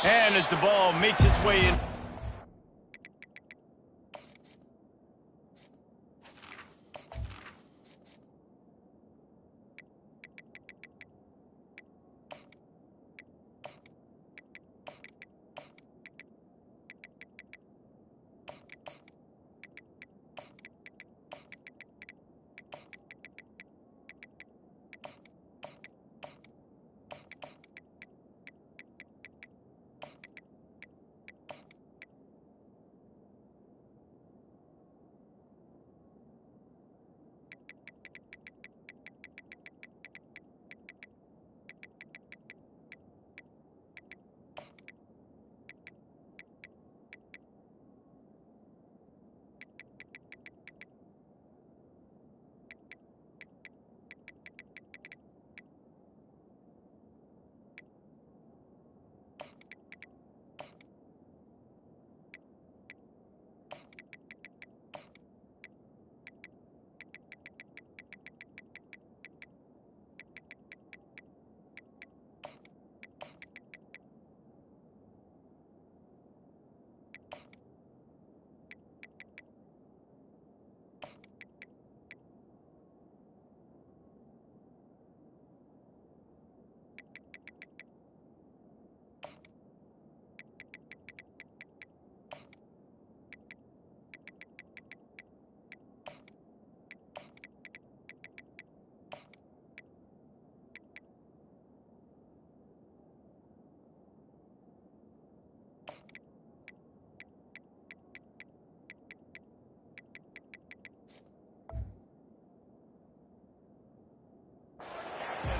And as the ball makes its way in.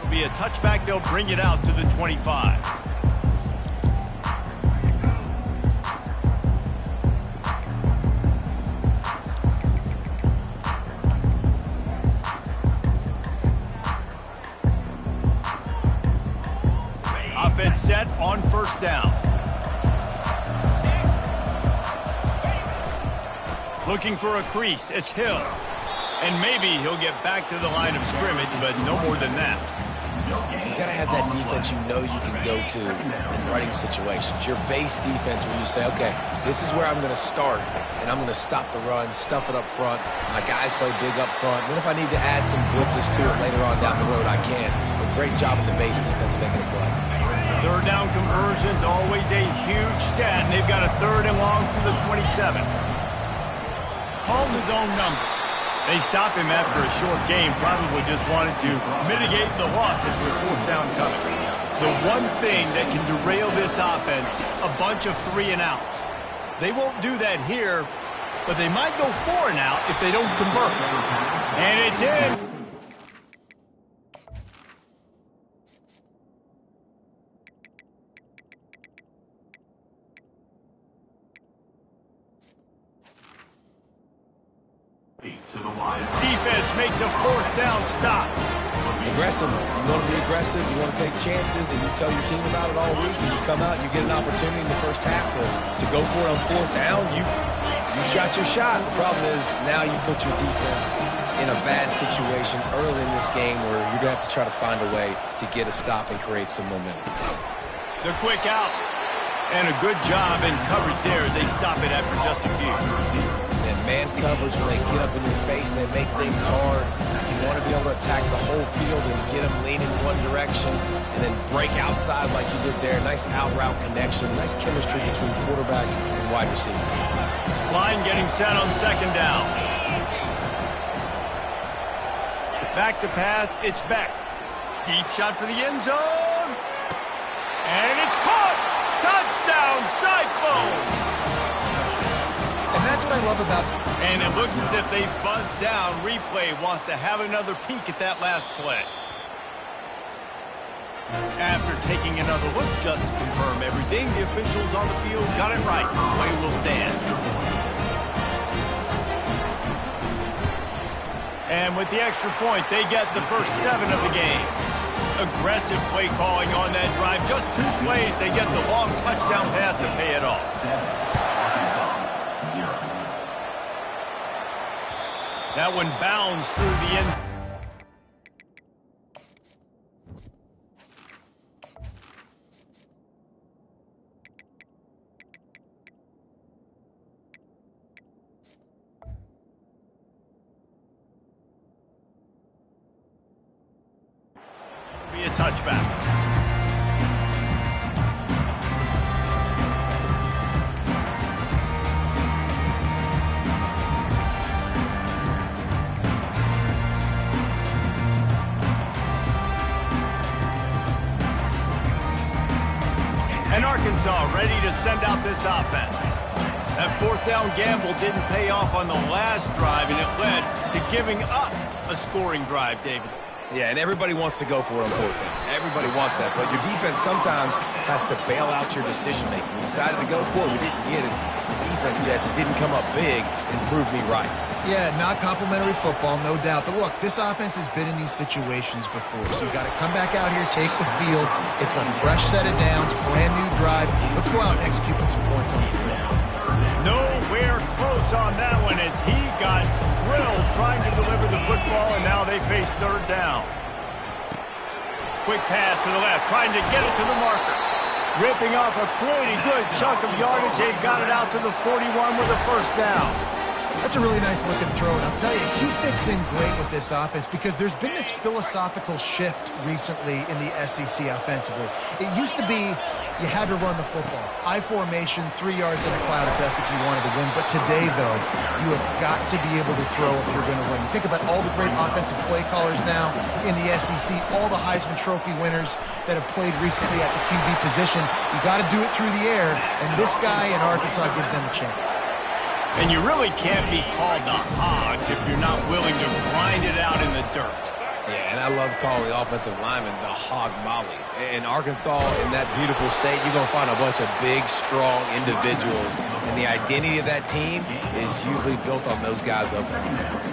It'll be a touchback. They'll bring it out to the 25. Offense set on first down. Looking for a crease. It's Hill. And maybe he'll get back to the line of scrimmage, but no more than that. You got to have that defense you know you can go to in running situations. Your base defense where you say, okay, this is where I'm going to start, and I'm going to stop the run, stuff it up front. My guys play big up front. Then if I need to add some blitzes to it later on down the road, I can. But great job of the base defense making a play. Third down conversions, always a huge stat, and they've got a third and long from the 27. Calls his own number. They stop him after a short game, probably just wanted to mitigate the losses with fourth down coming. The one thing that can derail this offense, a bunch of 3 and outs. They won't do that here, but they might go 4 and out if they don't convert. And it's in. Defense makes a fourth down stop. Aggressive. You want to be aggressive. You want to take chances, and you tell your team about it all week. And you come out and you get an opportunity in the first half to go for it on fourth down. You shot your shot. The problem is now you put your defense in a bad situation early in this game where you're going to have to try to find a way to get a stop and create some momentum. The quick out. And a good job in coverage there as they stop it after just a few. And man coverage, when they get up in your face and they make things hard, you want to be able to attack the whole field and get them leaning one direction and then break outside like you did there. Nice out route connection, nice chemistry between quarterback and wide receiver. Line getting set on second down. Back to pass, it's Beck. Deep shot for the end zone. And it's caught! Touchdown, Cyclones! And that's what I love about... And it looks as if they buzzed down. Replay wants to have another peek at that last play. After taking another look just to confirm everything, the officials on the field got it right. Play will stand. And with the extra point, they get the first 7 of the game. Aggressive play calling on that drive. Just 2 plays, they get the long touchdown pass to pay it off. That one bounds through the end. touchback. And Arkansas ready to send out this offense. That fourth down gamble didn't pay off on the last drive, and it led to giving up a scoring drive, David. Yeah, and everybody wants to go for it on fourth down. Everybody wants that, but your defense sometimes has to bail out your decision-making. We decided to go for it. We didn't get it. The defense, Jesse, didn't come up big and prove me right. Yeah, not complimentary football, no doubt. But look, this offense has been in these situations before, so you got to come back out here, take the field. It's a fresh set of downs, brand new drive. Let's go out and execute with some points on the board. Nowhere close on that one as he got drilled trying to deliver the football, and now they face third down. Quick pass to the left, trying to get it to the marker. Ripping off a pretty good chunk of yardage. They got it out to the 41 with a first down. That's a really nice looking throw, and I'll tell you, he fits in great with this offense because there's been this philosophical shift recently in the SEC offensively. It used to be you had to run the football. I formation, 3 yards in a cloud at best if you wanted to win. But today, though, you have got to be able to throw if you're going to win. Think about all the great offensive play callers now in the SEC, all the Heisman Trophy winners that have played recently at the QB position. You got to do it through the air, and this guy in Arkansas gives them a chance. And you really can't be called the Hogs if you're not willing to grind it out in the dirt. Yeah, and I love calling the offensive linemen the hog mollies. In Arkansas, in that beautiful state, you're going to find a bunch of big, strong individuals. And the identity of that team is usually built on those guys up front.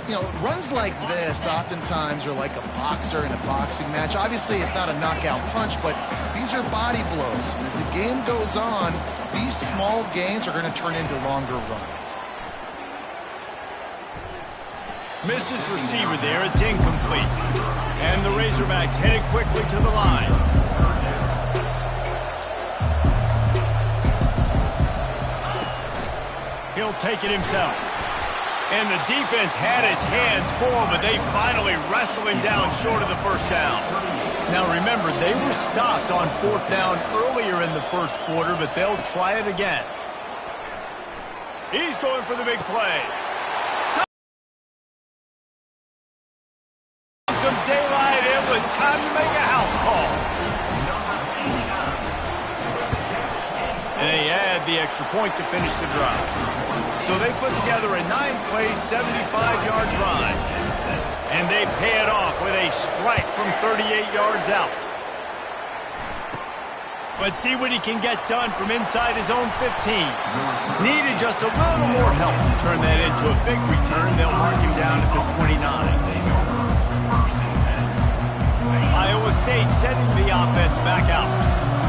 You know, runs like this oftentimes are like a boxer in a boxing match. Obviously, it's not a knockout punch, but these are body blows. As the game goes on, these small gains are going to turn into longer runs. Missed his receiver there. It's incomplete. And the Razorbacks headed quickly to the line. He'll take it himself. And the defense had its hands full, but they finally wrestle him down short of the first down. Now remember, they were stopped on fourth down earlier in the first quarter, but they'll try it again. He's going for the big play. Some daylight, it was time to make a house call. And they add the extra point to finish the drive. So they put together a 9-play, 75-yard drive. And they pay it off with a strike from 38 yards out. Let's see what he can get done from inside his own 15. Needed just a little more help to turn that into a big return. They'll mark him down at the 29. Iowa State sending the offense back out.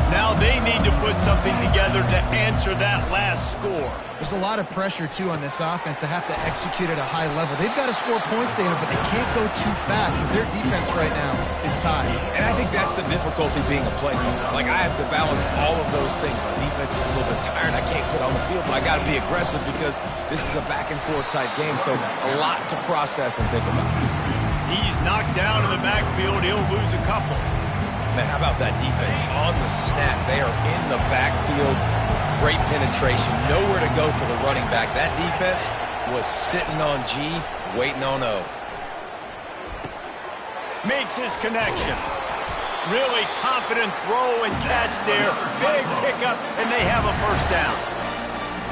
Now they need to put something together to answer that last score. There's a lot of pressure, too, on this offense to have to execute at a high level. They've got to score points, David, but they can't go too fast because their defense right now is tied. And I think that's the difficulty being a play caller. Like, I have to balance all of those things. My defense is a little bit tired. I can't put on the field, but I got to be aggressive because this is a back-and-forth type game, so a lot to process and think about. He's knocked down in the backfield. He'll lose a couple. Man, how about that defense on the snap? They are in the backfield with great penetration. Nowhere to go for the running back. That defense was sitting on G, waiting on O. Makes his connection. Really confident throw and catch there. Big pickup, and they have a first down.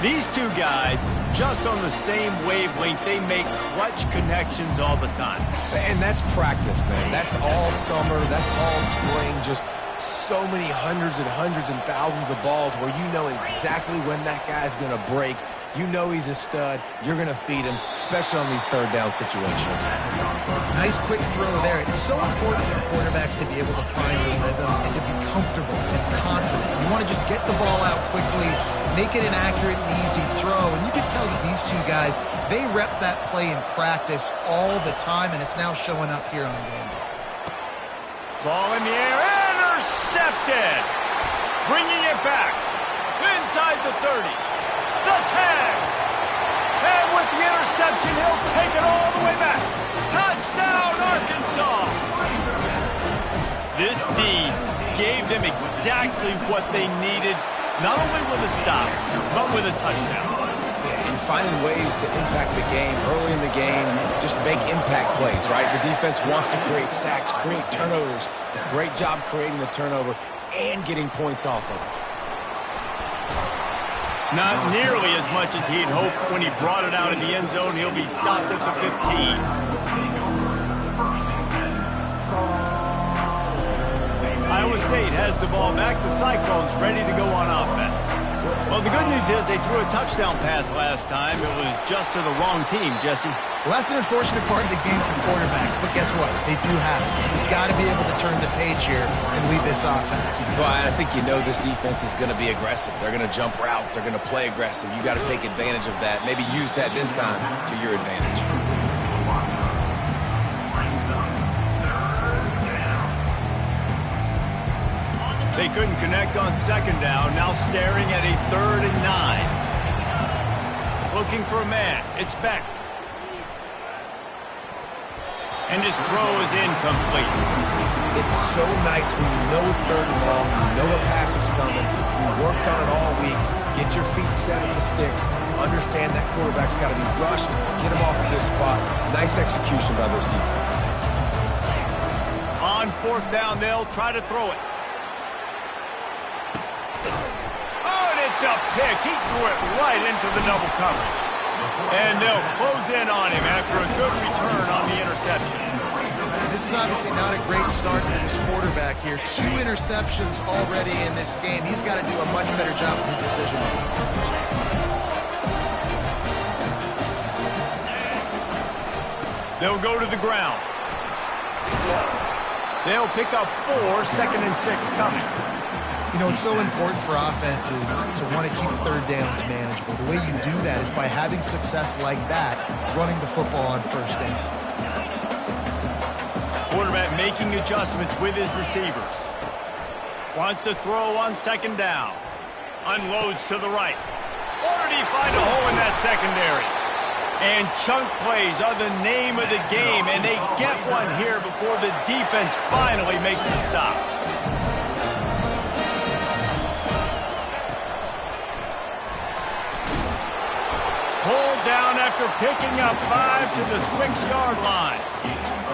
These two guys, just on the same wavelength, they make clutch connections all the time. And that's practice, man. That's all summer. That's all spring. Just so many hundreds and thousands of balls where you know exactly when that guy's going to break. You know he's a stud. You're going to feed him, especially on these third down situations. Nice quick throw there. It's so important for quarterbacks to be able to find a rhythm and to be comfortable and confident. You want to just get the ball out quickly, make it an accurate and easy throw. And you can tell that these two guys, they rep that play in practice all the time, and it's now showing up here on game day. Ball in the air, intercepted. Bringing it back inside the 30. The tag. And with the interception, he'll take it all the way back. Touchdown, Arkansas. This them exactly what they needed, not only with a stop, but with a touchdown. Yeah, and finding ways to impact the game early in the game, just make impact plays, right? The defense wants to create sacks, create turnovers. Great job creating the turnover and getting points off of it. Not nearly as much as he'd hoped when he brought it out in the end zone. He'll be stopped at the 15. Iowa State has the ball back. The Cyclones ready to go on offense. Well, the good news is they threw a touchdown pass last time. It was just to the wrong team, Jesse. Well, that's an unfortunate part of the game for quarterbacks, but guess what? They do have it. So you've got to be able to turn the page here and lead this offense. Well, I think you know this defense is going to be aggressive. They're going to jump routes. They're going to play aggressive. You got to take advantage of that. Maybe use that this time to your advantage. They couldn't connect on second down. Now staring at a 3rd and 9. Looking for a man. It's Beck. And his throw is incomplete. It's so nice when you know it's 3rd and long, you know a pass is coming, you worked on it all week, get your feet set at the sticks, understand that quarterback's got to be rushed, get him off of this spot. Nice execution by this defense. On 4th down, they'll try to throw it. Oh, and it's a pick. He threw it right into the double coverage. And they'll close in on him after a good return on the interception. This is obviously not a great start for this quarterback here. 2 interceptions already in this game. He's got to do a much better job with his decision. They'll go to the ground. They'll pick up 4, 2nd and 6 coming. You know, it's so important for offenses to want to keep 3rd downs manageable. The way you do that is by having success like that, running the football on 1st down. Quarterback making adjustments with his receivers. Wants to throw on 2nd down. Unloads to the right. Or did he find a hole in that secondary? And chunk plays are the name of the game, and they get one here before the defense finally makes the stop. Pulled down after picking up 5 to the 6-yard line.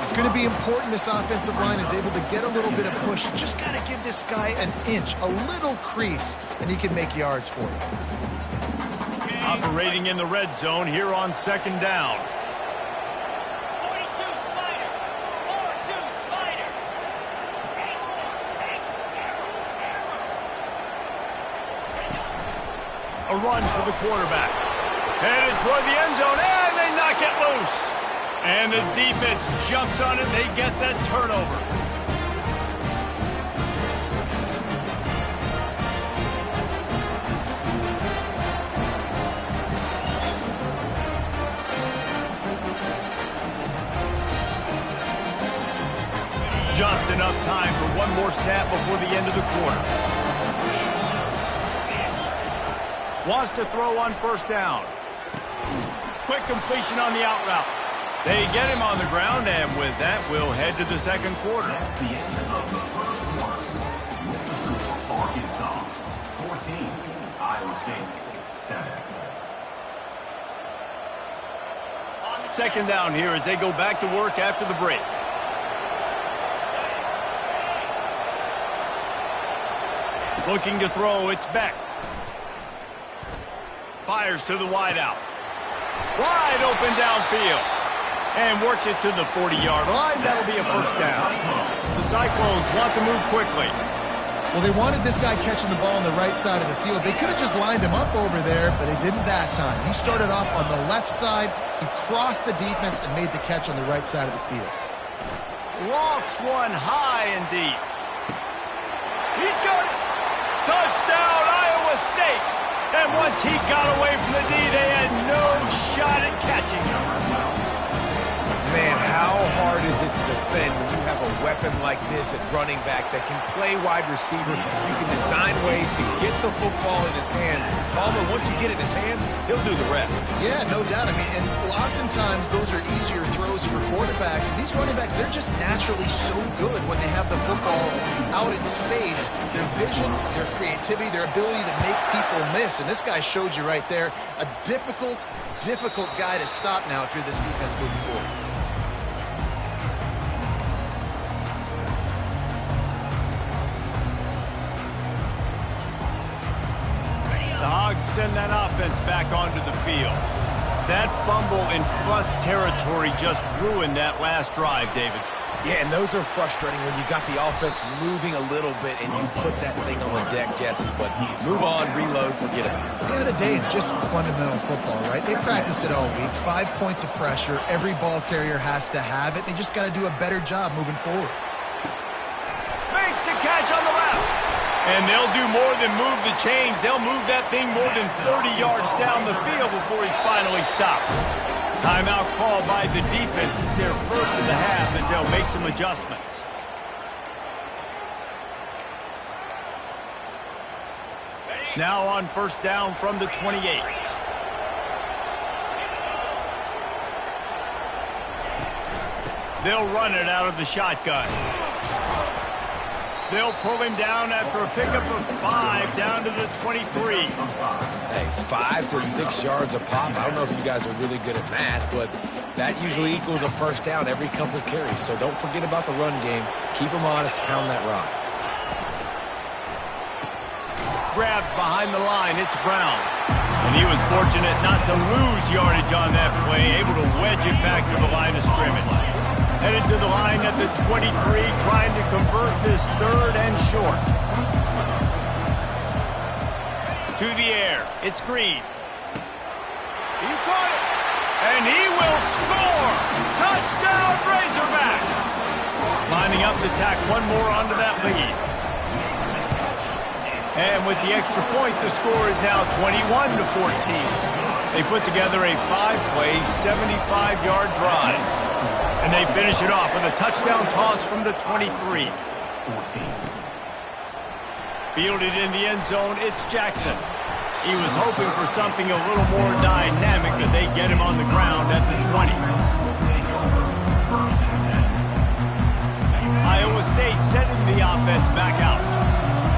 It's going to be important this offensive line is able to get a little bit of push. You just got to give this guy an inch, a little crease, and he can make yards for you. Operating in the red zone here on 2nd down. 42 Spider. 4-2 Spider. A run for the quarterback. Headed toward the end zone, and they knock it loose. And the defense jumps on it, they get that turnover. Just enough time for one more snap before the end of the quarter. Wants to throw on 1st down. Quick completion on the out route. They get him on the ground, and with that, we'll head to the 2nd quarter. At the end of the 1st quarter, Arkansas 14, Iowa State 7. 2nd down here as they go back to work after the break. Looking to throw, it's Beck. Fires to the wideout. Wide open downfield. And works it to the 40-yard line. That'll be a 1st down. The Cyclones want to move quickly. Well, they wanted this guy catching the ball on the right side of the field. They could have just lined him up over there, but they didn't that time. He started off on the left side. He crossed the defense and made the catch on the right side of the field. Lofts one high and deep. He's got it. Touchdown, Iowa State. And once he got away from the knee, they had no shot at catching him. Man, how how hard is it to defend when you have a weapon like this at running back that can play wide receiver? You can design ways to get the football in his hand. Palmer, once you get it in his hands, he'll do the rest. Yeah, no doubt. I mean, and oftentimes those are easier throws for quarterbacks. These running backs, they're just naturally so good when they have the football out in space. Their vision, their creativity, their ability to make people miss. And this guy showed you right there, a difficult guy to stop now if you're this defense moving forward. The Hogs send that offense back onto the field. That fumble in bust territory just ruined that last drive, David. Yeah, and those are frustrating when you got the offense moving a little bit and you put that thing on the deck, Jesse. But move on, reload, forget about it. At the end of the day, it's just fundamental football, right? They practice it all week. 5 points of pressure. Every ball carrier has to have it. They just got to do a better job moving forward. Makes the catch on the left. And they'll do more than move the chains. They'll move that thing more than 30 yards down the field before he's finally stopped. Timeout called by the defense. It's their first of the half as they'll make some adjustments. Now on first down from the 28. They'll run it out of the shotgun. They'll pull him down after a pickup of 5 down to the 23. Hey, 5 to 6 yards a pop. I don't know if you guys are really good at math, but that usually equals a first down every couple of carries. So don't forget about the run game. Keep them honest, pound that rock. Grabbed behind the line, it's Brown. And he was fortunate not to lose yardage on that play, able to wedge it back to the line of scrimmage. Headed to the line at the 23, trying to convert this third and short. To the air, it's Green. He caught it, and he will score! Touchdown, Razorbacks! Lining up to tack one more onto that lead. And with the extra point, the score is now 21-14. They put together a 5-play, 75-yard drive. And they finish it off with a touchdown toss from the 23. Fielded in the end zone, it's Jackson. He was hoping for something a little more dynamic, but they get him on the ground at the 20. Iowa State sending the offense back out.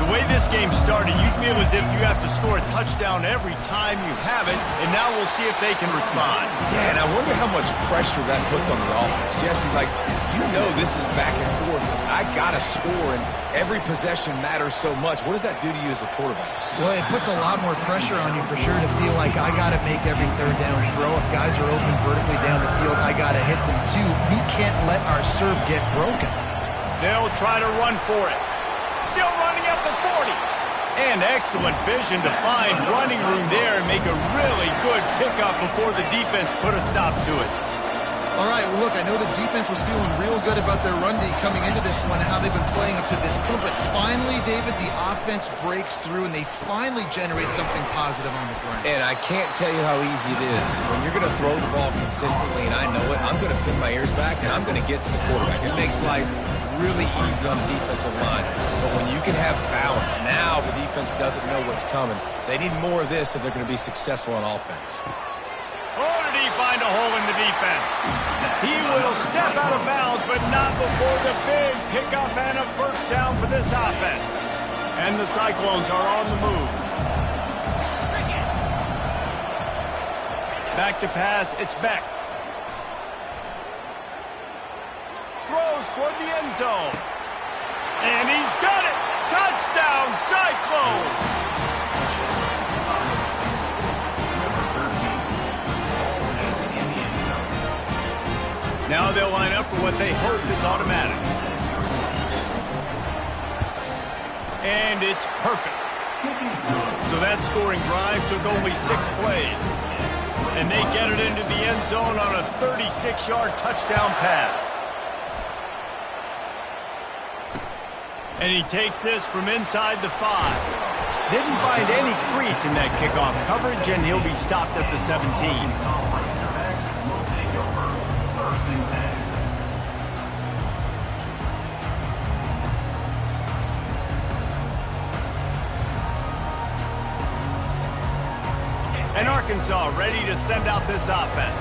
The way this game started, you feel as if you have to score a touchdown every time you have it, and now we'll see if they can respond. Yeah, and I wonder how much pressure that puts on the offense. Jesse, like, you know this is back and forth. I got to score, and every possession matters so much. What does that do to you as a quarterback? Well, it puts a lot more pressure on you for sure to feel like I got to make every third down throw. If guys are open vertically down the field, I got to hit them too. We can't let our serve get broken. They'll try to run for it. Still running at the 40. And excellent vision to find running room there and make a really good pickup before the defense put a stop to it. All right, well, look, I know the defense was feeling real good about their run D coming into this one and how they've been playing up to this point. But finally, David, the offense breaks through and they finally generate something positive on the ground. And I can't tell you how easy it is. When you're going to throw the ball consistently, and I know it, I'm going to pin my ears back and I'm going to get to the quarterback. It makes life really easy on the defensive line. But when you can have balance, now the defense doesn't know what's coming. They need more of this if they're going to be successful on offense. Oh, did he find a hole in the defense? He will step out of bounds, but not before the big pickup and a first down for this offense. And the Cyclones are on the move. Back to pass, it's Beck. Throws toward the end zone. And he's got it! Touchdown, Cyclones! Now they'll line up for what they hope is automatic. And it's perfect. So that scoring drive took only 6 plays. And they get it into the end zone on a 36-yard touchdown pass. And he takes this from inside the 5. Didn't find any crease in that kickoff coverage, and he'll be stopped at the 17. Arkansas ready to send out this offense.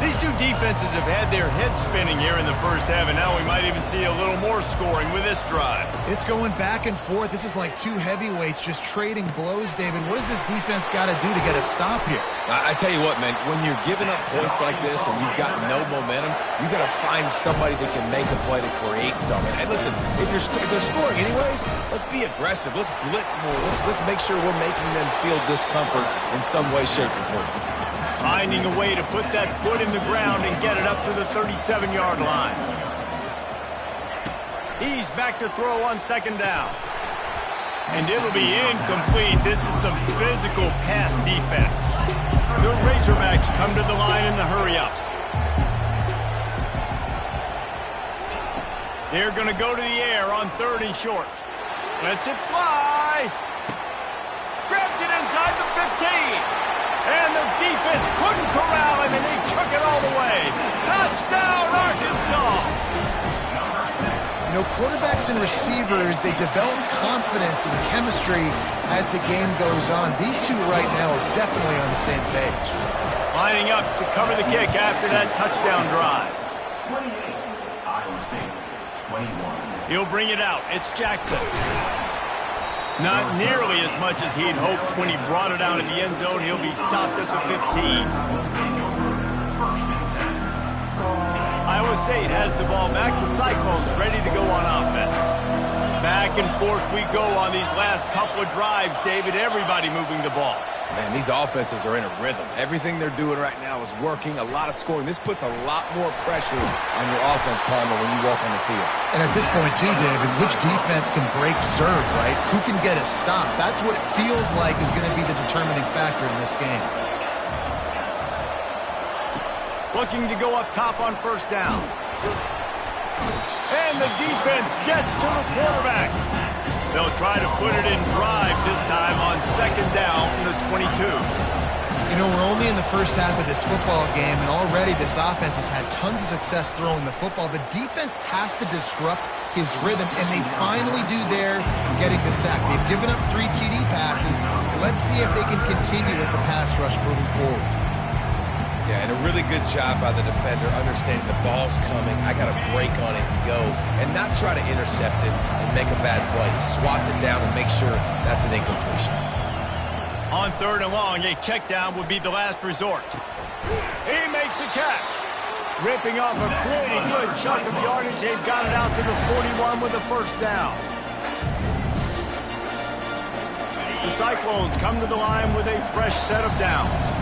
These two defenses have had their heads spinning here in the first half, and now we might even see a little more scoring with this drive. It's going back and forth. This is like two heavyweights just trading blows, David. What does this defense got to do to get a stop here? I tell you what, man, when you're giving up points like this and you've got no momentum, you got to find somebody that can make a play to create something. And listen, if they're scoring anyways, let's be aggressive. Let's blitz more. Let's make sure we're making them feel discomfort in some way, shape, or form. Finding a way to put that foot in the ground and get it up to the 37-yard line. He's back to throw on second down. And it'll be incomplete. This is some physical pass defense. The Razorbacks come to the line in the hurry-up. They're going to go to the air on 3rd and short. Lets it fly. Grabs it inside the 15. And the defense couldn't corral him, and they took it all the way. Touchdown, Arkansas! You know, quarterbacks and receivers, they develop confidence and chemistry as the game goes on. These two right now are definitely on the same page. Lining up to cover the kick after that touchdown drive. 28, Iowa State, 21. He'll bring it out. It's Jackson. Not nearly as much as he'd hoped when he brought it out in the end zone. He'll be stopped at the 15. Iowa State has the ball back. The Cyclones ready to go on offense. Back and forth we go on these last couple of drives, David. Everybody moving the ball. Man, these offenses are in a rhythm. Everything they're doing right now is working, a lot of scoring. This puts a lot more pressure on your offense, Palmer, when you walk on the field. And at this point, too, David, which defense can break serve, right? Who can get a stop? That's what it feels like is going to be the determining factor in this game. Looking to go up top on 1st down. And the defense gets to the quarterback. They'll try to put it in drive this time on 2nd down from the 22. You know, we're only in the first half of this football game, and already this offense has had tons of success throwing the football. The defense has to disrupt his rhythm, and they finally do there, getting the sack. They've given up 3 TD passes. Let's see if they can continue with the pass rush moving forward. Yeah, and a really good job by the defender understanding the ball's coming. I got to break on it and go, and not try to intercept it and make a bad play. He swats it down and makes sure that's an incompletion. On 3rd and long, a check down would be the last resort. He makes the catch. Ripping off a pretty good chunk of yardage. They've got it out to the 41 with the 1st down. The Cyclones come to the line with a fresh set of downs.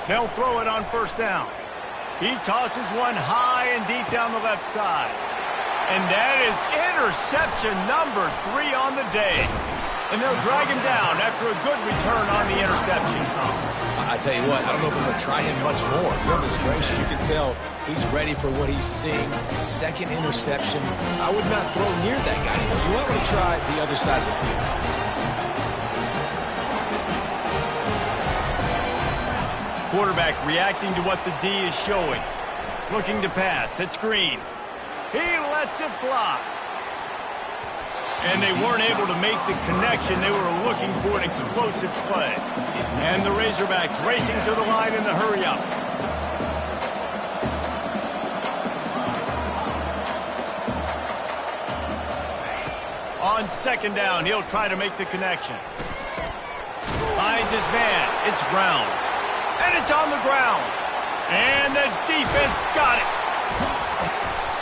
They'll throw it on 1st down. He tosses one high and deep down the left side. And that is interception number 3 on the day. And they'll drag him down after a good return on the interception. I tell you what, I don't know if I'm going to try him much more. Goodness gracious, you can tell he's ready for what he's seeing. 2nd interception. I would not throw near that guy anymore. You want to try the other side of the field. Quarterback reacting to what the D is showing. Looking to pass. It's Green. He lets it fly. And they weren't able to make the connection. They were looking for an explosive play. And the Razorbacks racing to the line in the hurry-up. On 2nd down, he'll try to make the connection. Finds his man. It's Brown. And it's on the ground. And the defense got it.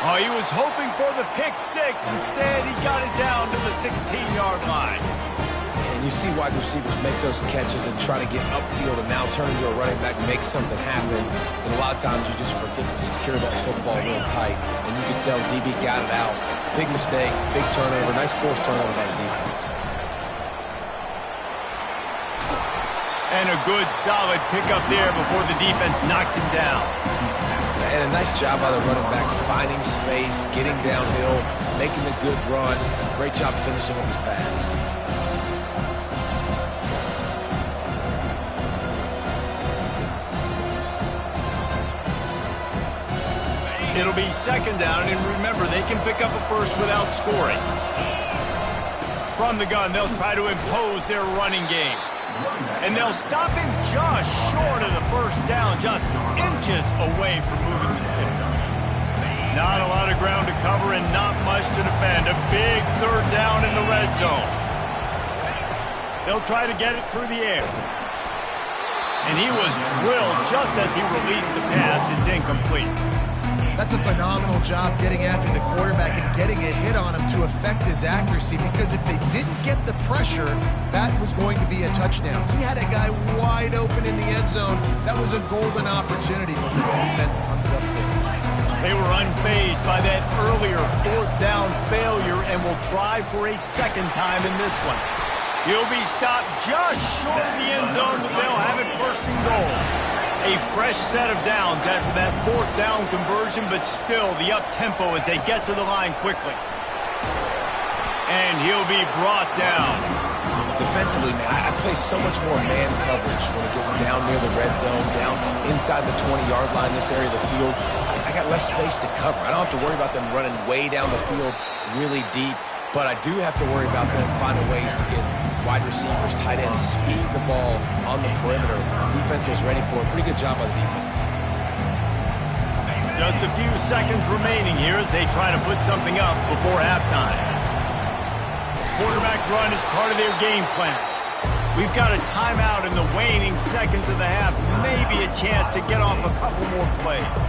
Oh, he was hoping for the pick 6. Instead, he got it down to the 16-yard line. And you see wide receivers make those catches and try to get upfield and now turn into a running back, make something happen. And a lot of times you just forget to secure that football real tight. And you can tell DB got it out. Big mistake, big turnover, nice forced turnover by the defense. And a good, solid pickup there before the defense knocks him down. And a nice job by the running back, finding space, getting downhill, making a good run. Great job finishing with his pads. It'll be second down, and remember, they can pick up a first without scoring. From the gun, they'll try to impose their running game. And they'll stop him just short of the first down, just inches away from moving the sticks. Not a lot of ground to cover and not much to defend. A big third down in the red zone. They'll try to get it through the air. And he was drilled just as he released the pass. It's incomplete. That's a phenomenal job getting after the quarterback and getting a hit on him to affect his accuracy, because if they didn't get the pressure, that was going to be a touchdown. He had a guy wide open in the end zone. That was a golden opportunity, but the defense comes up big. They were unfazed by that earlier fourth down failure and will try for a second time in this one. He'll be stopped just short of the end zone, but they'll have it first and goal. A fresh set of downs after that fourth down conversion, but still the up-tempo as they get to the line quickly. And he'll be brought down. Defensively, man, I play so much more man coverage when it gets down near the red zone, down inside the 20-yard line, this area of the field. I got less space to cover. I don't have to worry about them running way down the field really deep, but I do have to worry about them finding ways to get wide receivers, tight ends, speed the ball on the perimeter. Defense was ready for a pretty good job by the defense. Just a few seconds remaining here as they try to put something up before halftime. Quarterback run is part of their game plan. We've got a timeout in the waning seconds of the half. Maybe a chance to get off a couple more plays.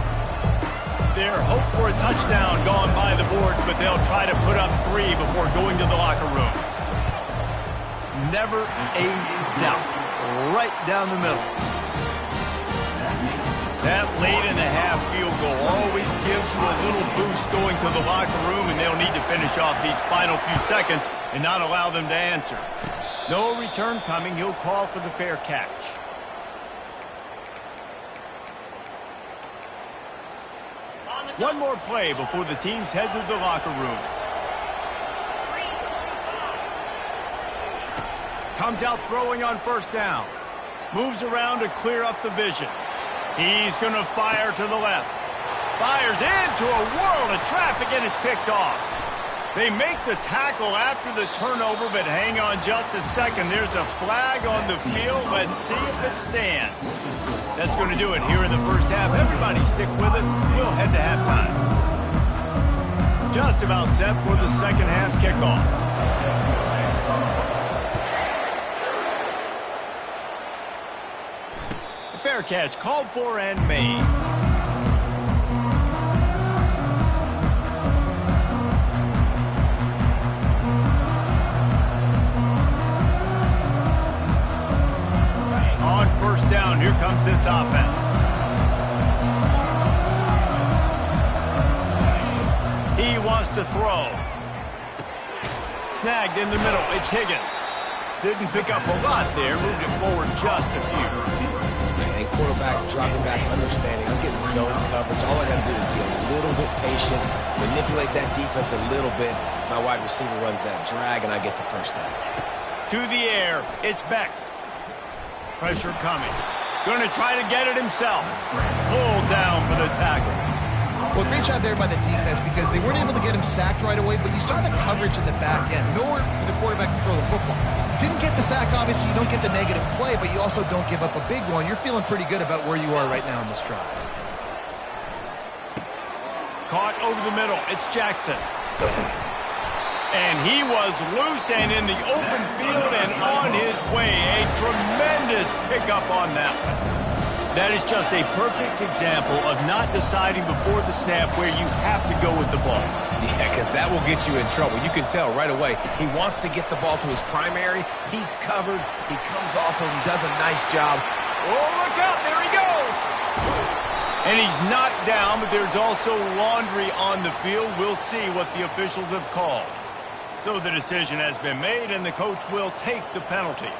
Their hope for a touchdown gone by the boards, but they'll try to put up 3 before going to the locker room. Never a doubt. Right down the middle. That late in the half field goal always gives you a little boost going to the locker room, and they'll need to finish off these final few seconds and not allow them to answer. No return coming. He'll call for the fair catch. One more play before the teams head to the locker rooms. Comes out throwing on first down. Moves around to clear up the vision. He's going to fire to the left. Fires into a world of traffic, and it's picked off. They make the tackle after the turnover, but hang on just a second. There's a flag on the field. Let's see if it stands. That's going to do it here in the first half. Everybody stick with us. We'll head to halftime. Just about set for the second half kickoff. Fair catch called for and made. On first down, here comes this offense. He wants to throw. Snagged in the middle. It's Higgins. Didn't pick up a lot there. Moved it forward just a few. And quarterback dropping back, understanding I'm getting zone coverage. All I got to do is be a little bit patient, manipulate that defense a little bit. My wide receiver runs that drag, and I get the first down. To the air, it's Beck. Pressure coming. Going to try to get it himself. Pulled down for the tackle. Well, great job there by the defense, because they weren't able to get him sacked right away, but you saw the coverage in the back end. Nowhere for the quarterback to throw the football. Didn't get the sack, obviously. You don't get the negative play, but you also don't give up a big one. You're feeling pretty good about where you are right now in this drive. Caught over the middle. It's Jackson. And he was loose and in the open field and on his way. A tremendous pickup on that one. That is just a perfect example of not deciding before the snap where you have to go with the ball. Yeah, because that will get you in trouble. You can tell right away. He wants to get the ball to his primary. He's covered. He comes off him, does a nice job. Oh, look out. There he goes. And he's knocked down, but there's also laundry on the field. We'll see what the officials have called. So the decision has been made, and the coach will take the penalty.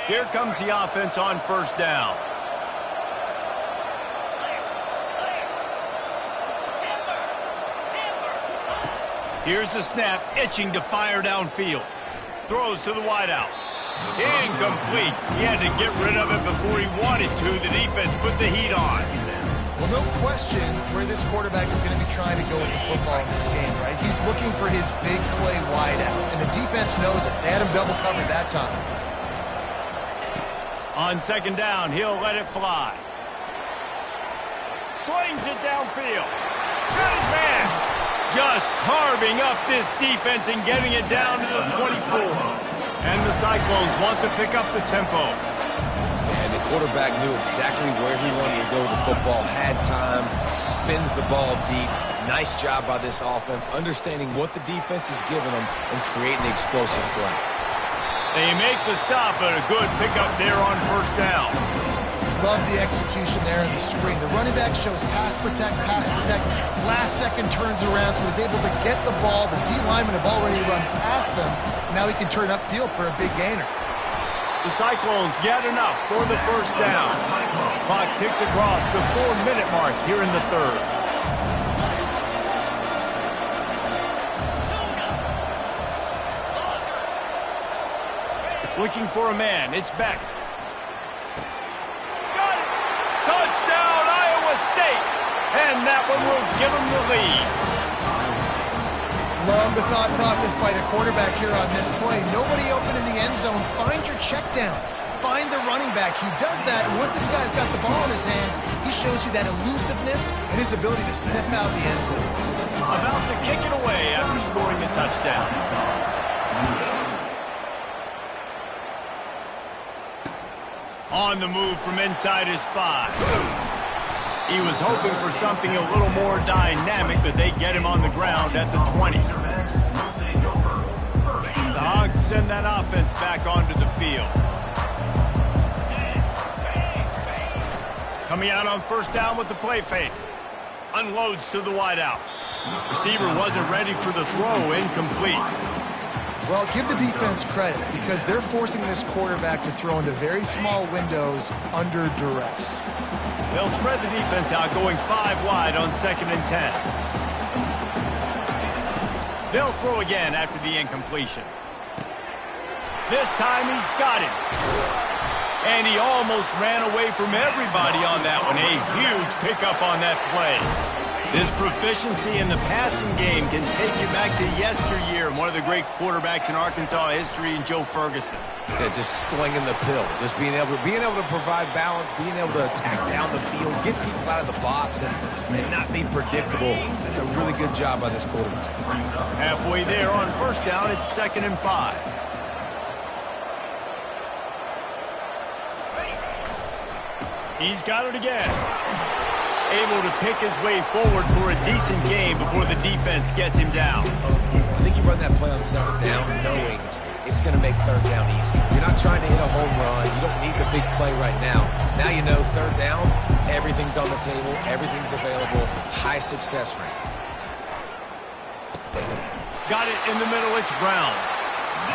Here comes the offense on first down. Here's the snap, itching to fire downfield. Throws to the wideout. Incomplete. He had to get rid of it before he wanted to. The defense put the heat on. Well, no question where this quarterback is going to be trying to go with the football in this game, right? He's looking for his big play wide out, and the defense knows it. They had him double covered that time. On second down, he'll let it fly. Slings it downfield. Got his man. Just carving up this defense and getting it down to the 24. And the Cyclones want to pick up the tempo. And the quarterback knew exactly where he wanted to go with the football, had time, spins the ball deep. Nice job by this offense, understanding what the defense is giving them and creating the explosive play. They make the stop, but a good pickup there on first down. Love the execution there in the screen. The running back shows pass protect. Last second turns around, so he's able to get the ball. The D linemen have already run past him. Now he can turn upfield for a big gainer. The Cyclones get enough for the first down. Clock ticks across the 4-minute mark here in the third. Looking for a man. It's Beck. Got it! Touchdown, Iowa State! And that one will give them the lead. Love the thought process by the quarterback here on this play. Nobody open in the end zone. Find your check down. Find the running back. He does that, and once this guy's got the ball in his hands, he shows you that elusiveness and his ability to sniff out the end zone. About to kick it away after scoring the touchdown. On the move from inside his 5. He was hoping for something a little more dynamic, but they get him on the ground at the 20. The Hogs send that offense back onto the field. Coming out on first down with the play fake. Unloads to the wideout. Receiver wasn't ready for the throw, incomplete. Well, give the defense credit because they're forcing this quarterback to throw into very small windows under duress. They'll spread the defense out, going 5 wide on 2nd and 10. They'll throw again after the incompletion. This time he's got it. And he almost ran away from everybody on that one. A huge pickup on that play. This proficiency in the passing game can take you back to yesteryear, one of the great quarterbacks in Arkansas history, in Joe Ferguson. Yeah, just slinging the pill, just being able to provide balance, being able to attack down the field, get people out of the box, and not be predictable. That's a really good job by this quarterback. Halfway there on first down, it's 2nd and 5. He's got it again. Able to pick his way forward for a decent game before the defense gets him down. I think you run that play on 2nd down knowing it's going to make 3rd down easy. You're not trying to hit a home run. You don't need the big play right now. Now you know 3rd down, everything's on the table, everything's available, high success rate. Got it in the middle, it's Brown.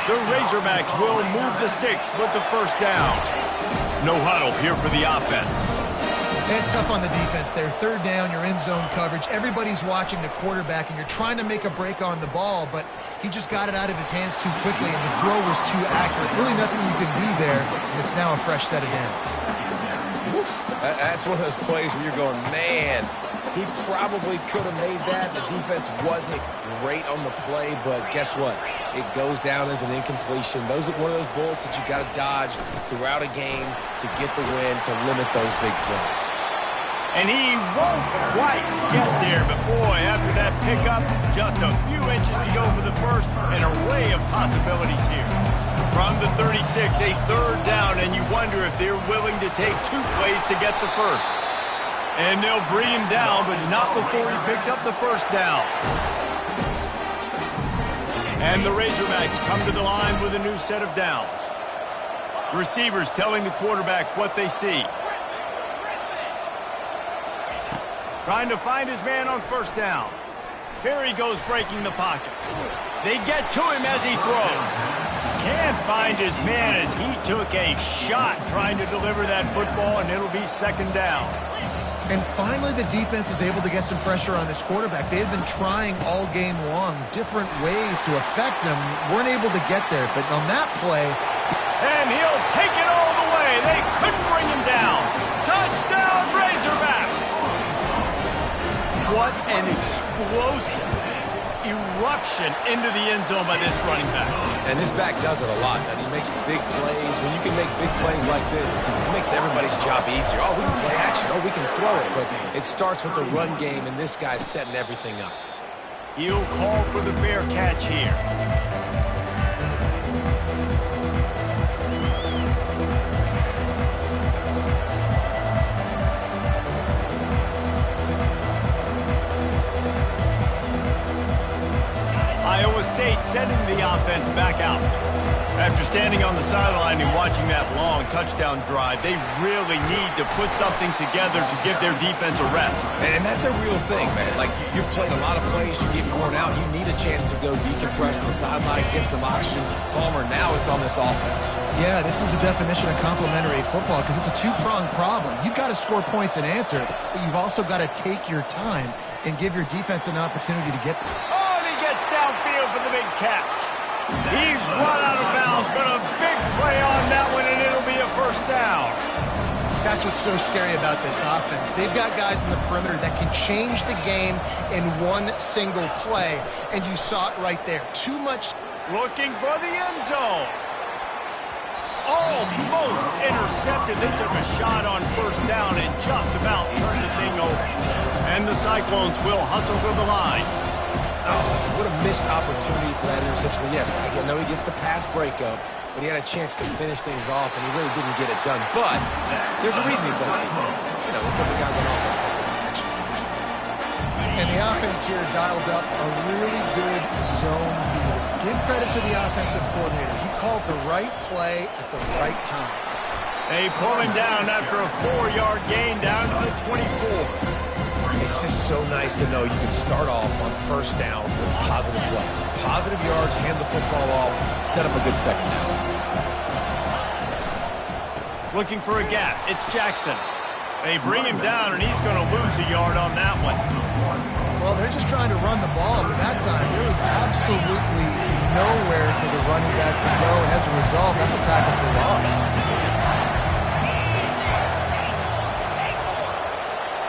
The Razorbacks will move the sticks with the first down. No huddle here for the offense. It's tough on the defense there. 3rd down, you're in zone coverage. Everybody's watching the quarterback, and you're trying to make a break on the ball, but he just got it out of his hands too quickly, and the throw was too accurate. Really nothing you can do there, and it's now a fresh set of downs. That's one of those plays where you're going, man, he probably could have made that. The defense wasn't great on the play, but guess what? It goes down as an incompletion. Those are one of those bullets that you got to dodge throughout a game to get the win, to limit those big plays. And he won't quite get there, but boy, after that pickup, just a few inches to go for the first, an array of possibilities here. From the 36, a 3rd down, and you wonder if they're willing to take 2 plays to get the first. And they'll bring him down, but not before he picks up the first down. And the Razorbacks come to the line with a new set of downs. Receivers telling the quarterback what they see. Trying to find his man on first down. Here he goes breaking the pocket. They get to him as he throws. Can't find his man as he took a shot trying to deliver that football, and it'll be 2nd down. And finally, the defense is able to get some pressure on this quarterback. They had been trying all game long, different ways to affect him. Weren't able to get there, but on that play, And he'll take it all the way. They couldn't bring him down. Touchdown, Razorbacks! What an explosive eruption into the end zone by this running back. And this back does it a lot, man. He makes big plays. When you can make big plays like this, it makes everybody's job easier. Oh, we can play action. Oh, we can throw it. But it starts with the run game, and this guy's setting everything up. He'll call for the fair catch here. Iowa State sending the offense back out. After standing on the sideline and watching that long touchdown drive, they really need to put something together to give their defense a rest. And that's a real thing, man. Like, you played a lot of plays, you get worn out, you need a chance to go decompress on the sideline, get some oxygen. Palmer, now it's on this offense. Yeah, this is the definition of complementary football because it's a two-pronged problem. You've got to score points and answer, but you've also got to take your time and give your defense an opportunity to get there. Oh, and he gets downfield for the big catch. He's run out of bounds, but a big play on that one, and it'll be a first down. That's what's so scary about this offense. They've got guys in the perimeter that can change the game in one single play, and you saw it right there. Too much. Looking for the end zone. Almost intercepted. They took a shot on first down and just about turned the thing over. And the Cyclones will hustle to the line. Oh, what a missed opportunity for that interception. Yes, I know he gets the pass breakup, but he had a chance to finish things off, and he really didn't get it done. But there's a reason he plays defense. You know, they put the guys on offense like that. And the offense here dialed up a really good zone beater. Give credit to the offensive coordinator. He called the right play at the right time. They pull him down after a 4-yard gain down to the 24. It's just so nice to know you can start off on first down with positive plays. Positive yards, hand the football off, set up a good second down. Looking for a gap. It's Jackson. They bring him down, and he's going to lose a yard on that one. Well, they're just trying to run the ball, but that time there was absolutely nowhere for the running back to go, and as a result, that's a tackle for loss.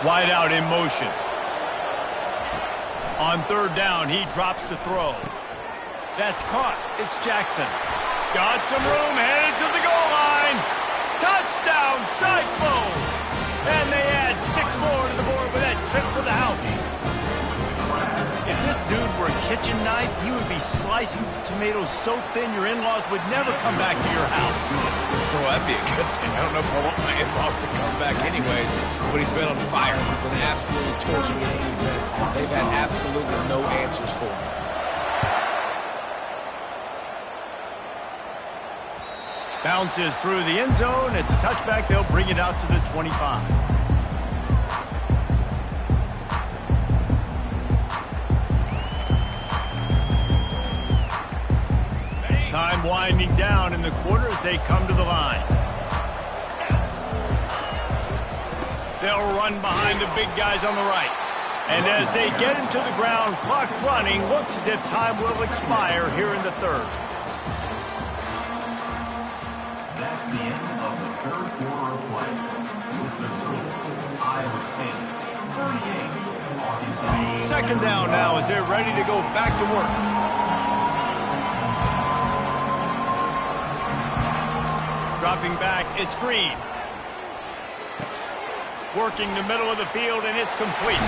Wide out in motion. On third down, he drops to throw. That's caught. It's Jackson. Got some room, headed to the goal line. Touchdown, Cyclones! And they add 6 more to the board with that trip to the house. If this dude were a kitchen knife, you would be slicing tomatoes so thin your in-laws would never come back to your house. Well, that'd be a good thing. I don't know if I want my in-laws to come back anyways, but he's been on fire. He's been absolutely torching his defense. They've had absolutely no answers for him. Bounces through the end zone. It's a touchback. They'll bring it out to the 25. Time winding down in the quarter as they come to the line. They'll run behind the big guys on the right. And as they get him to the ground, clock running, looks as if time will expire here in the third. That's the end of the third quarter of play. With the score, Iowa State 38, Arkansas. Second down now as they're ready to go back to work. Dropping back, it's Green. Working the middle of the field, and it's complete.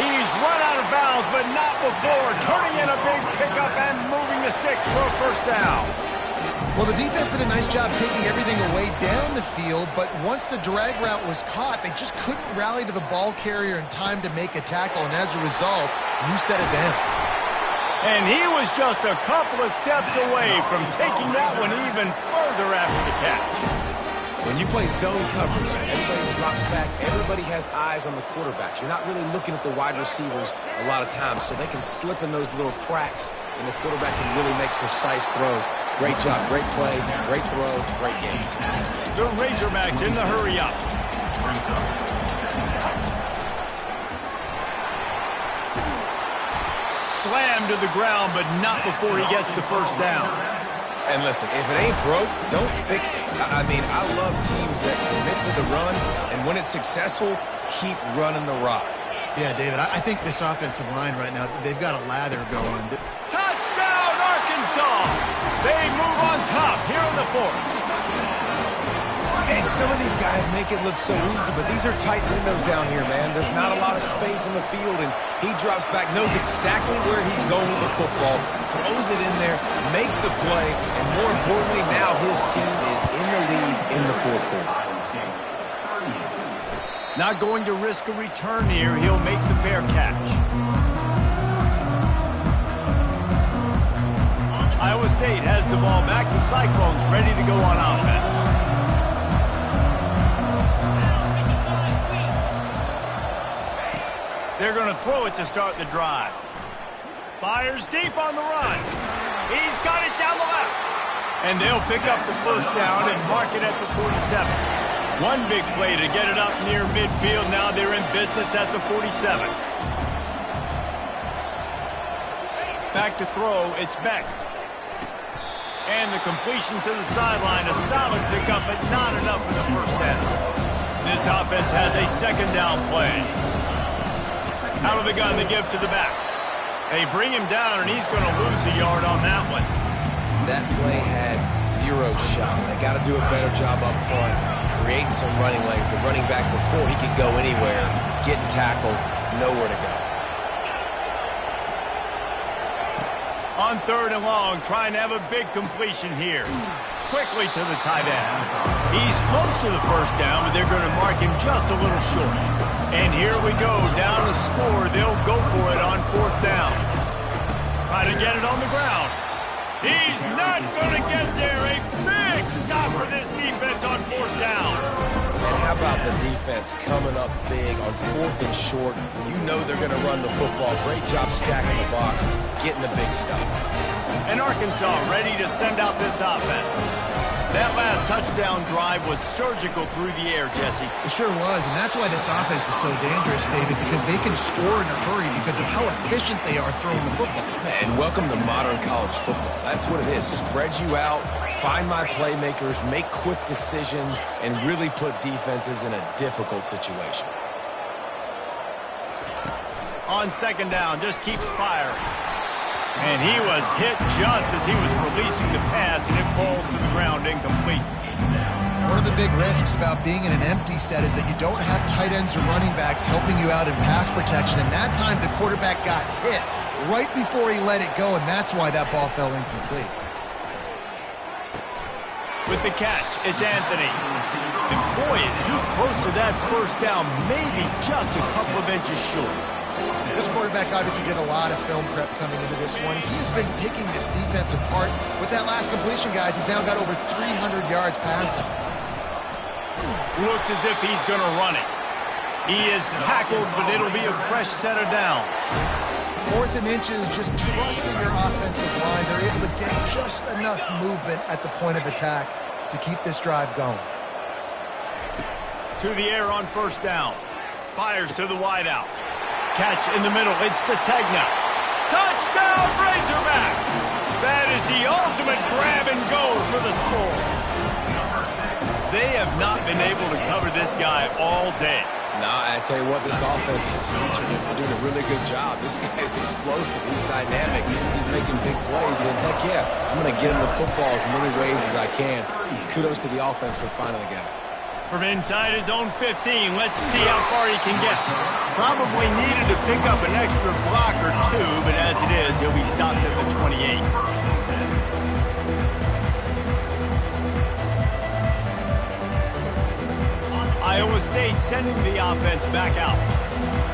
He's run out of bounds, but not before turning in a big pickup and moving the sticks for a first down. Well, the defense did a nice job taking everything away down the field, but once the drag route was caught, they just couldn't rally to the ball carrier in time to make a tackle, and as a result, you set it down. And he was just a couple of steps away from taking that one even further after the catch. When you play zone coverage, everybody drops back, everybody has eyes on the quarterbacks. You're not really looking at the wide receivers a lot of times, so they can slip in those little cracks, and the quarterback can really make precise throws. Great job, great play, great throw, great game. The Razorbacks in the hurry-up. Slammed to the ground, but not before he gets the first down. And listen, if it ain't broke, don't fix it. I mean, I love teams that commit to the run, and when it's successful, keep running the rock. Yeah, David, I think this offensive line right now, they've got a lather going. Touchdown, Arkansas! They move on top here in the fourth. And some of these guys make it look so easy, but these are tight windows down here, man. There's not a lot of space in the field, and he drops back, knows exactly where he's going with the football, throws it in there, makes the play, and more importantly, now his team is in the lead in the fourth quarter. Not going to risk a return here. He'll make the fair catch. Iowa State has the ball back. The Cyclones ready to go on offense. They're going to throw it to start the drive. Fires deep on the run. He's got it down the left. And they'll pick up the first down and mark it at the 47. One big play to get it up near midfield. Now they're in business at the 47. Back to throw. It's Beck. And the completion to the sideline. A solid pickup, but not enough for the first down. This offense has a second down play. Out of the gun to give to the back. They bring him down, and he's going to lose a yard on that one. That play had zero shot. They got to do a better job up front, creating some running lanes. The running back before he could go anywhere, getting tackled, nowhere to go. On third and long, trying to have a big completion here. Quickly to the tight end. He's close to the first down, but they're going to mark him just a little short. And here we go, down to score. They'll go for it on fourth down. Try to get it on the ground. He's not going to get there. A big stop for this defense on fourth down. And how about the defense coming up big on fourth and short? You know they're going to run the football. Great job stacking the box, getting the big stop. And Arkansas ready to send out this offense. That last touchdown drive was surgical through the air, Jesse. It sure was, and that's why this offense is so dangerous, David, because they can score in a hurry because of how efficient they are throwing the football. And welcome to modern college football. That's what it is. Spread you out, find my playmakers, make quick decisions, and really put defenses in a difficult situation. On second down, just keeps firing. And he was hit just as he was releasing the pass, and it falls to the ground incomplete. One of the big risks about being in an empty set is that you don't have tight ends or running backs helping you out in pass protection. And that time, the quarterback got hit right before he let it go, and that's why that ball fell incomplete. With the catch, it's Anthony. And boy, is he close to that first down, maybe just a couple of inches short. This quarterback obviously did a lot of film prep coming into this one. He's been picking this defense apart. With that last completion, guys, he's now got over 300 yards passing. Looks as if he's going to run it. He is tackled, but it'll be a fresh set of downs. Fourth and inches, just trusting your offensive line. They're able to get just enough movement at the point of attack to keep this drive going. To the air on first down. Fires to the wideout. Catch in the middle. It's Sategna. Touchdown, Razorbacks! That is the ultimate grab and go for the score. They have not been able to cover this guy all day. Nah, I tell you what, this offense is featured and doing a really good job. This guy's explosive. He's dynamic. He's making big plays. And heck yeah, I'm going to get him the football as many ways as I can. Kudos to the offense for finding the guy. From inside his own 15, let's see how far he can get. Probably needed to pick up an extra block or two, but as it is, he'll be stopped at the 28. Iowa State sending the offense back out.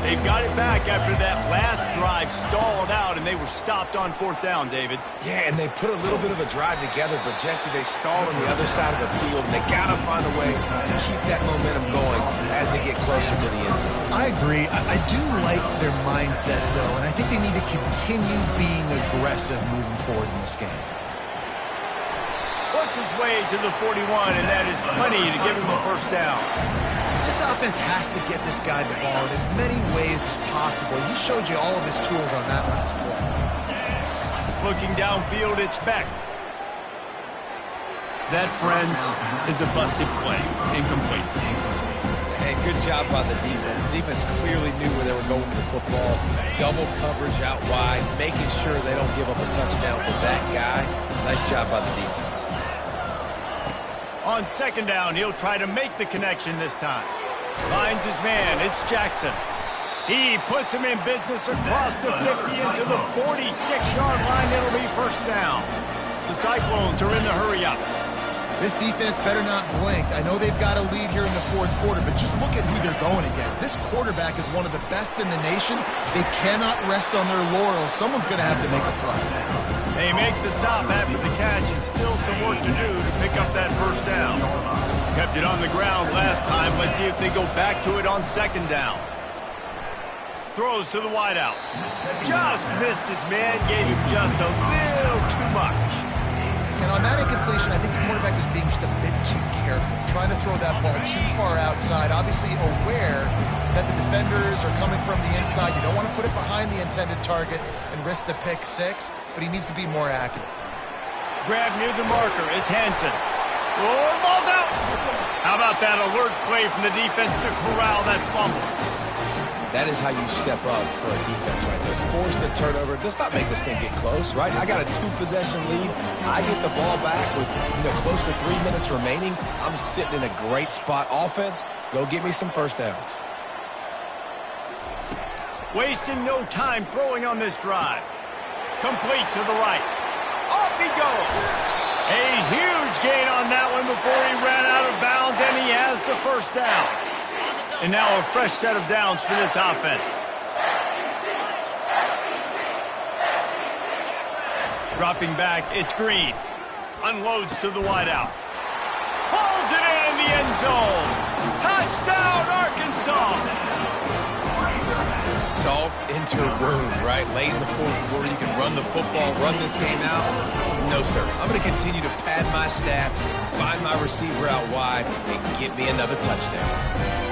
They've got it back after that last drive stalled out, and they were stopped on fourth down, David. Yeah, and they put a little bit of a drive together, but, Jesse, they stalled on the other side of the field, and they got to find a way to keep that momentum going as they get closer to the end zone. I agree. I do like their mindset, though, and I think they need to continue being aggressive moving forward in this game. Works his way to the 41, and that is plenty to give him the first down. This offense has to get this guy the ball in as many ways as possible. He showed you all of his tools on that last play. Looking downfield, it's Beck. That, friends, is a busted play. Incomplete. Hey, good job by the defense. The defense clearly knew where they were going with the football. Double coverage out wide, making sure they don't give up a touchdown to that guy. Nice job by the defense. On second down, he'll try to make the connection this time. Finds his man. It's Jackson. He puts him in business across the 50 into the 46-yard line. It'll be first down. The Cyclones are in the hurry-up. This defense better not blink. I know they've got a lead here in the fourth quarter, but just look at who they're going against. This quarterback is one of the best in the nation. They cannot rest on their laurels. Someone's going to have to make a play. They make the stop after the catch, and still some work to do to pick up that first down. Kept it on the ground last time. Let's see if they go back to it on second down. Throws to the wideout. Just missed his man, gave him just a little too much. And on that incompletion, I think the quarterback was being just a bit too careful, trying to throw that ball too far outside, obviously aware that the defenders are coming from the inside. You don't want to put it behind the intended target and risk the pick six, but he needs to be more accurate. Grab near the marker. It's Hansen. Oh, the ball's out. How about that alert play from the defense to corral that fumble? That is how you step up for a defense right there. Force the turnover. Does not make this thing get close, right? I got a 2-possession lead. I get the ball back with close to 3 minutes remaining. I'm sitting in a great spot. Offense, go get me some first downs. Wasting no time throwing on this drive. Complete to the right. Off he goes. A huge gain on that one before he ran out of bounds, and he has the first down. And now a fresh set of downs for this offense. Dropping back, it's Green. Unloads to the wideout. Hauls it in the end zone. Touchdown, Arkansas. Salt into room, right? Late in the fourth quarter, you can run the football, run this game out. No, sir. I'm going to continue to pad my stats, find my receiver out wide, and get me another touchdown.